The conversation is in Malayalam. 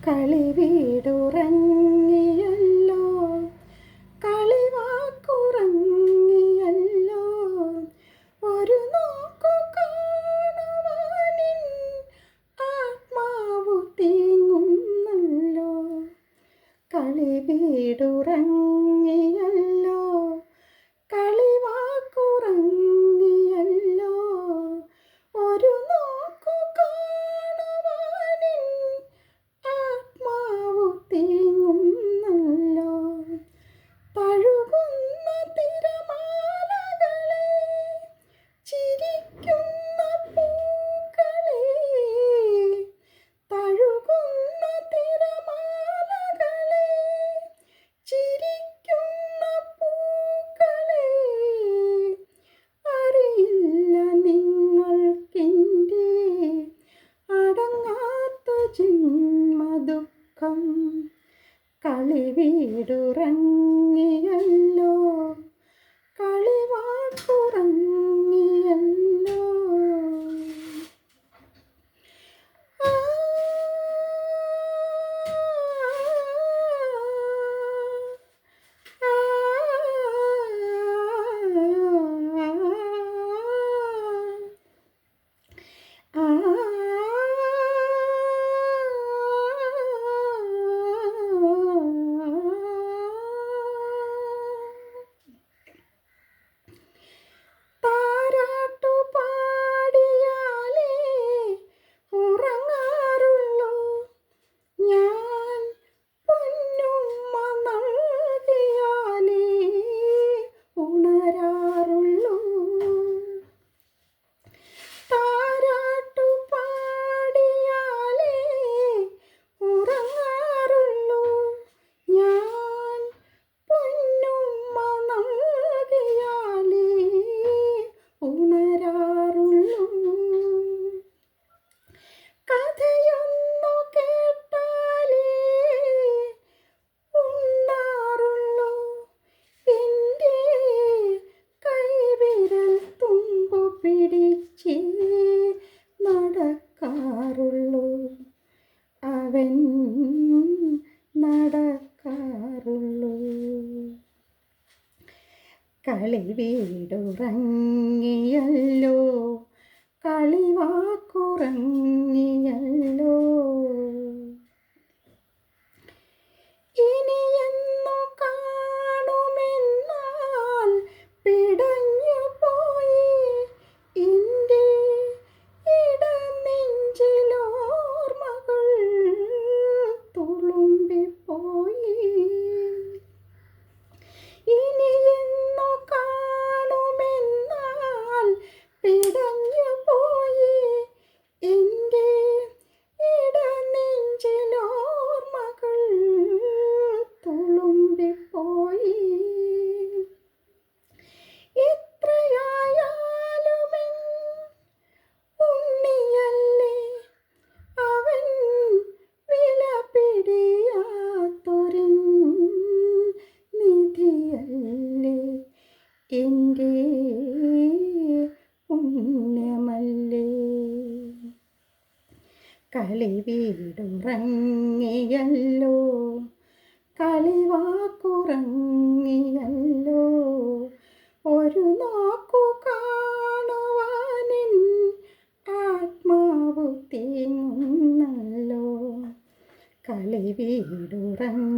കളിവീടുറങ്ങിയല്ലോ, കളിവാക്കുറങ്ങിയല്ലോ, ഒരു നോക്കു കാണുവാനിൻ ആത്മാവു തീങ്ങുന്നല്ലോ. കളിവീടുറങ്ങിയല്ലോ, കളിവാക്കുറങ്ങിയല്ലോ, ഒരു നോക്കു കാണുവാനിൻ ആത്മാവു തീങ്ങുന്നല്ലോ. തഴുകുന്ന തിരമാലകളെ, ചിരിക്കുന്ന പൂക്കളെ, തഴുകുന്ന തിരമാലകളെ, ചിരിക്കുന്ന പൂക്കളെ, അറിയില്ല നിങ്ങൾക്കെൻ്റെ അടങ്ങാത്ത ജന്മദുഃഖം. കളിവീടുറങ്ങിയല്ലോ, കളിവാക്കുറങ്ങിയല്ലോ. ആ, ആ, ആ, താരാട്ടു പാടിയാലേ ഉറങ്ങാറുള്ളൂ ഞാൻ, പൊന്നുമ്മ നൽകിയാലേ ഉണരാറുള്ളൂ. താരാട്ടു പാടിയാലേ ഉറങ്ങാറുള്ളൂ ഞാൻ, പൊന്നുമ്മ നൽകിയാലേ ഉണരാറുള്ളൂ. കഥയൊന്നു കേട്ടാലേ ഉണ്ണാറുള്ളൂ, എൻ്റെ കൈവിരൽ തുമ്പു പിടിച്ചേ നടക്കാറുള്ളൂ, അവൻ നടക്കാറുള്ളൂ. കളിവീടുറങ്ങിയല്ലോ, കളിവാക്കുറങ്ങിയല്ലോ. ഇനിയെന്നു കാണുമെന്നാൽ പിടഞ്ഞുപോയി എൻ്റെ ഇടനെഞ്ചിലോർമ്മകൾ തുളുമ്പിപ്പോയി. ഇനിയെന്നു കാണുമെന്നാൽ പിടഞ്ഞുപോയി എൻ്റെ ഇടനെഞ്ചിലോർമ്മകൾ തുളുമ്പിപ്പോയി. എത്രയായാലുമെൻ ഉണ്ണിയല്ലേ അവൻ, വിലപിടിയാത്തൊരിൻ നിധിയല്ലേ, എൻ്റെ പുണ്യമല്ലേ. കളിവീടുറങ്ങിയല്ലോ, കളിവാക്കുറങ്ങിയല്ലോ, ഒരു നോക്കു കാണുവാനിൻ ആത്മാവു തീങ്ങുന്നല്ലോ. കളിവീടുറങ്ങി